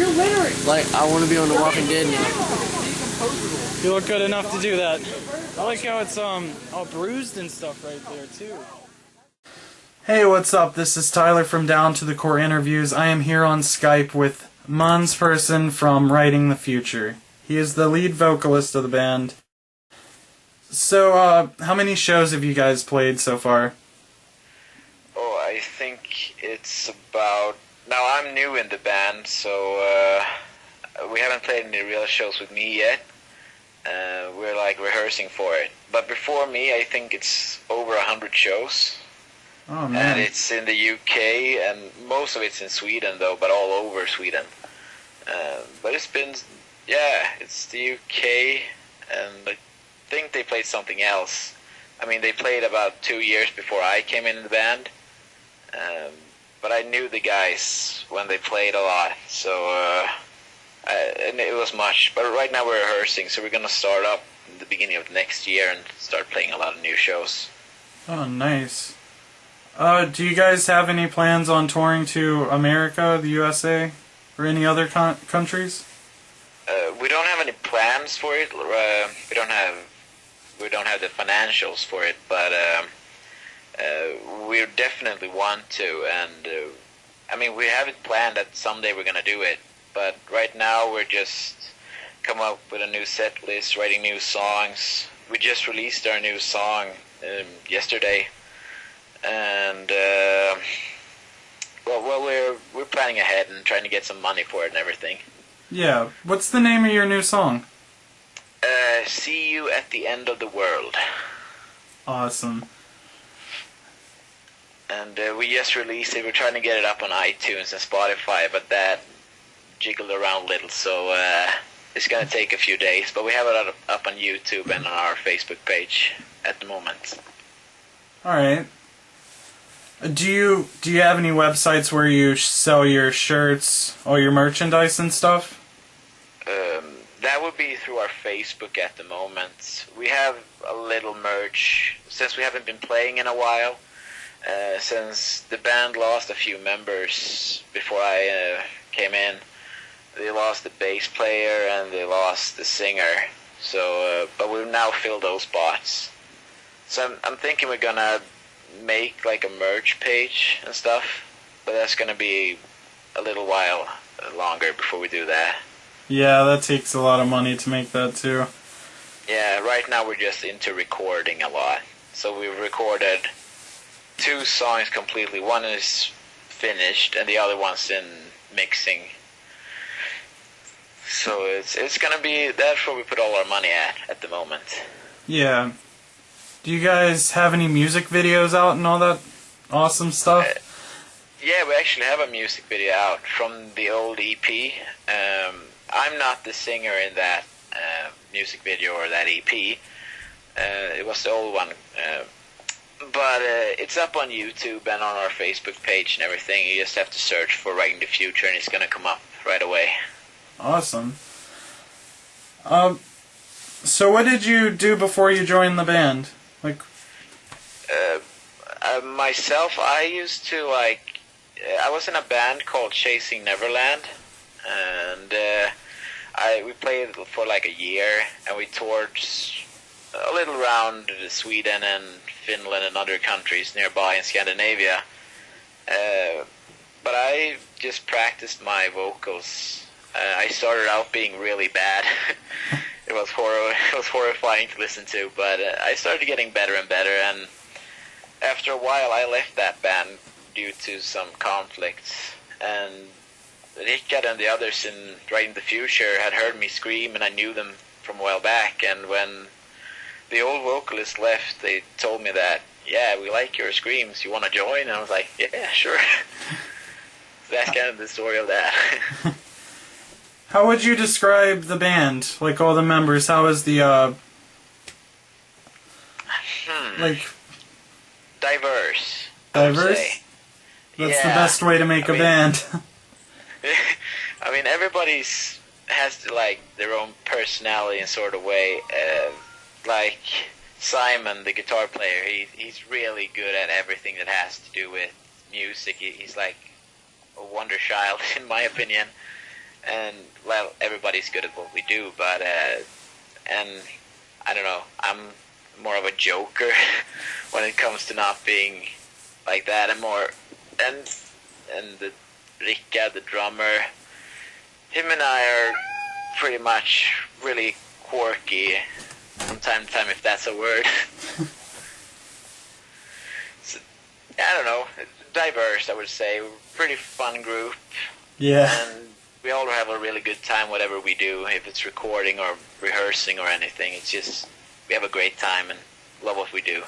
You're littering. Like, I want to be on The Walking Dead now. You look good enough to do that. I like how it's all bruised and stuff right there too. Hey, what's up? This is Tyler from Down to the Core Interviews. I am here on Skype with Måns Persson from Writing the Future. He is the lead vocalist of the band. So, how many shows have you guys played so far? Oh, I think it's about... Now, I'm new in the band, so we haven't played any real shows with me yet. We're like rehearsing for it. But before me, I think it's over 100 shows. Oh, man. And it's in the UK, and most of it's in Sweden, though, but all over Sweden. But it's been... Yeah, it's the UK, and I think they played something else. I mean, they played about 2 years before I came in the band. But I knew the guys when they played a lot, so... and it was much. But right now we're rehearsing, so we're going to start up in the beginning of next year and start playing a lot of new shows. Oh, nice. Do you guys have any plans on touring to America, the USA, or any other countries? We don't have any plans for it. We don't have the financials for it, but we definitely want to. And I mean, we have it planned that someday we're gonna do it. But right now we're just coming up with a new set list, writing new songs. We just released our new song yesterday, and well, we're planning ahead and trying to get some money for it and everything. Yeah. What's the name of your new song? See You at the End of the World. Awesome. And we just released it. We're trying to get it up on iTunes and Spotify, but that jiggled around a little, so it's going to take a few days. But we have it up on YouTube and on our Facebook page at the moment. Alright. Do you have any websites where you sell your shirts, all your merchandise and stuff? That would be through our Facebook at the moment. We have a little merch, since we haven't been playing in a while. Since the band lost a few members before I came in. They lost the bass player and they lost the singer. So, but we've now filled those spots. So I'm thinking we're gonna make like a merch page and stuff, but that's gonna be a little while longer before we do that. Yeah, that takes a lot of money to make that too. Yeah, right now we're just into recording a lot. So we've recorded 2 songs completely. One is finished and the other one's in mixing. So it's gonna be, that's where we put all our money at the moment. Yeah. Do you guys have any music videos out and all that awesome stuff? Yeah, we actually have a music video out from the old EP. I'm not the singer in that music video or that EP. It was the old one. But it's up on YouTube and on our Facebook page and everything. You just have to search for Writing the Future and it's going to come up right away. Awesome. So what did you do before you joined the band? Like, myself, I used to I was in a band called Chasing Neverland, and we played for like a year, and we toured a little around Sweden and Finland and other countries nearby in Scandinavia. But I just practiced my vocals. I started out being really bad. It was horrifying to listen to, but I started getting better and better, and after a while I left that band due to some conflicts, and Rickard and the others in Writing the Future had heard me scream, and I knew them from a while back, and when the old vocalist left, they told me that, yeah, we like your screams, you want to join? And I was like, yeah, sure. That's kind of the story of that. How would you describe the band? Like, all the members, how is the, like... Diverse. Diverse? That's the best way to make a band. I mean, everybody's has like their own personality in sort of way. Like Simon, the guitar player, he's really good at everything that has to do with music. He's like a wonder child, in my opinion. and well, everybody's good at what we do, but and I don't know, I'm more of a joker when it comes to not being like that, and more and the Ricka, the drummer, him and I are pretty much really quirky from time to time, if that's a word. So, I don't know, diverse, I would say. We're a pretty fun group. Yeah. And we all have a really good time, whatever we do, if it's recording or rehearsing or anything. It's just, we have a great time and love what we do.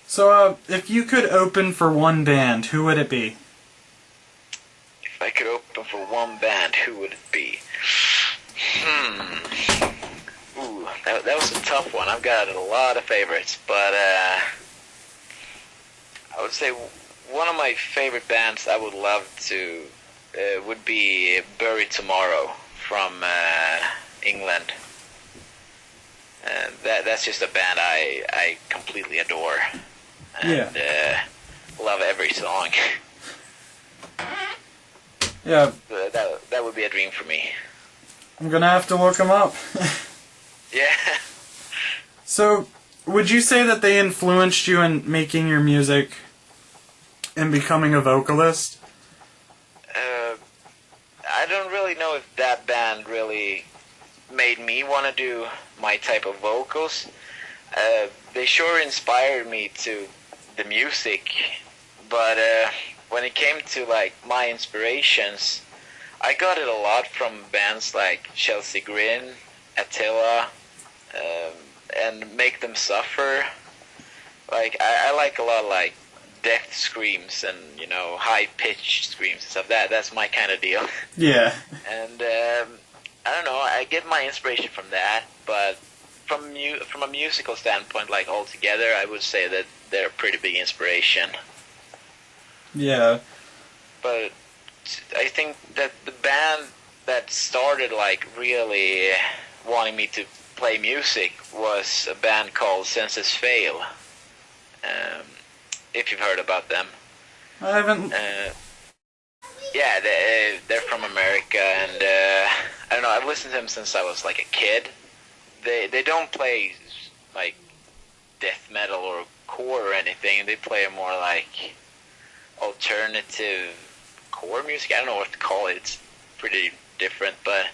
So, if you could open for one band, who would it be? If I could open for one band, who would it be? Ooh, that was a tough one. I've got a lot of favorites, but I would say one of my favorite bands I would love to would be Bury Tomorrow from England. That's just a band I completely adore. And love every song. Yeah. That would be a dream for me. I'm gonna have to look them up. Yeah. So, would you say that they influenced you in making your music and becoming a vocalist? I don't really know if that band really made me want to do my type of vocals. They sure inspired me to the music, but when it came to like my inspirations, I got it a lot from bands like Chelsea Grin, Attila, and Make Them Suffer. Like I like a lot of like death screams and, you know, high pitched screams and stuff. That's my kind of deal. Yeah. And I don't know, I get my inspiration from that, but from a musical standpoint, like altogether, I would say that they're a pretty big inspiration. Yeah. But I think that the band that started like really wanting me to play music was a band called Senses Fail. If you've heard about them. I haven't... Yeah, they're from America, and I don't know, I've listened to them since I was like a kid. They don't play like death metal or core or anything. They play a more like alternative core music. I don't know what to call it. It's pretty different, but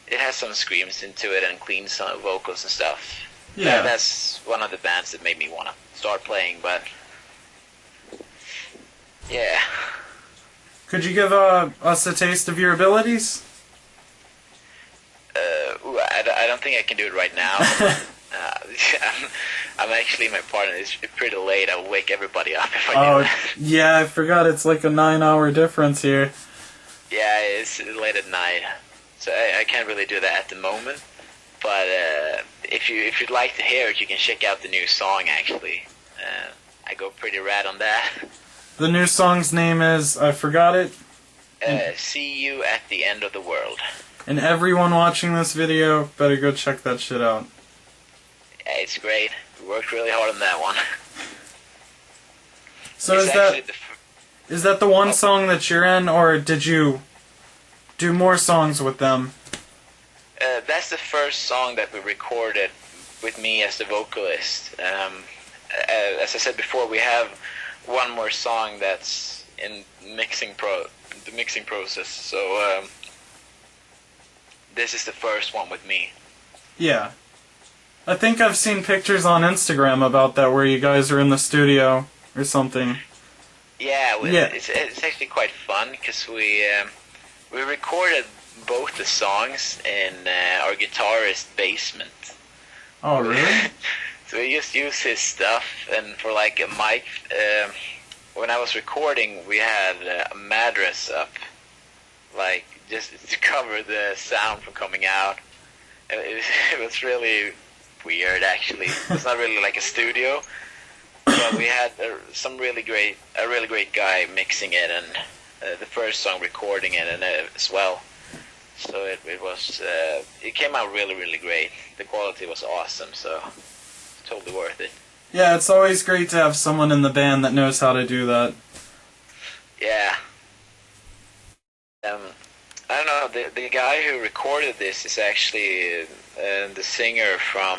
it has some screams into it and clean some vocals and stuff. Yeah. That's one of the bands that made me want to start playing, but yeah. Could you give us a taste of your abilities? I don't think I can do it right now. I'm actually, my partner is pretty late. I'll wake everybody up if I do that. Yeah, I forgot it's like a 9-hour difference here. Yeah, it's late at night, so I can't really do that at the moment. But if you'd like to hear it, you can check out the new song. Actually, I go pretty rad on that. The new song's name is, I forgot it. See You at the End of the World. And everyone watching this video better go check that shit out. Yeah, it's great. We worked really hard on that one. So It's is that the one song that you're in, or did you do more songs with them? That's the first song that we recorded with me as the vocalist. As I said before, we have one more song that's in the mixing process. So this is the first one with me. Yeah. I think I've seen pictures on Instagram about that where you guys are in the studio or something. Yeah, Yeah. It's actually quite fun because we recorded both the songs in our guitarist's basement. Oh, really? So we just use his stuff, and for like a mic, when I was recording, we had a mattress up, like just to cover the sound from coming out. It was really weird, actually. It's not really like a studio, but we had a really great guy mixing it, and the first song recording it, and as well. So it came out really great. The quality was awesome, so it's totally worth it. Yeah, it's always great to have someone in the band that knows how to do that. Yeah. I don't know. The guy who recorded this is actually the singer from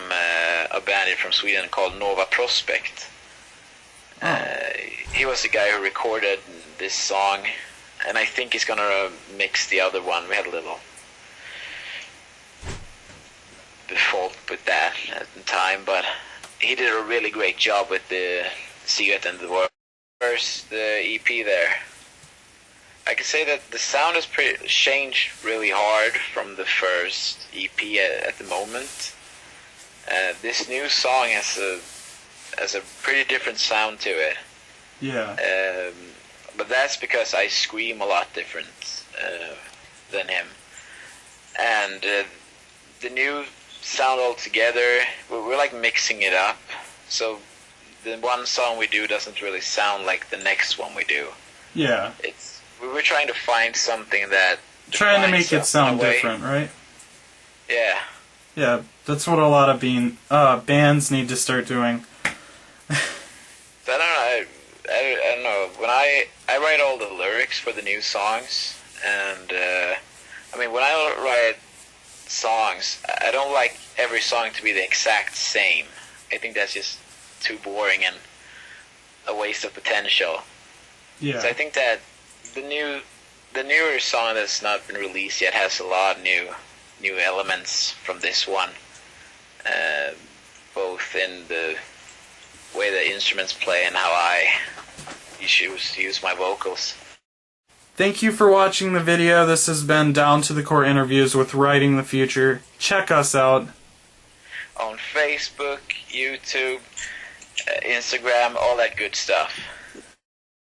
a band from Sweden called Nova Prospect. He was the guy who recorded this song, and I think he's gonna mix the other one. We had a little fault with that at the time, but he did a really great job with the See You at the End of the World. First, the EP there. I can say that the sound has changed really hard from the first EP at the moment. This new song has a pretty different sound to it. Yeah. But that's because I scream a lot different than him. And the new sound altogether, we're like mixing it up. So the one song we do doesn't really sound like the next one we do. Yeah. We're trying to find something that trying to make it sound different, right? Yeah. Yeah, that's what a lot of bands need to start doing. I don't know. When I write all the lyrics for the new songs, and I mean, when I write songs, I don't like every song to be the exact same. I think that's just too boring and a waste of potential. Yeah. So I think that the newer song that's not been released yet has a lot of new elements from this one, both in the way the instruments play and how I use my vocals. Thank you for watching the video. This has been Down to the Core Interviews with Writing the Future. Check us out On Facebook, YouTube, Instagram, all that good stuff.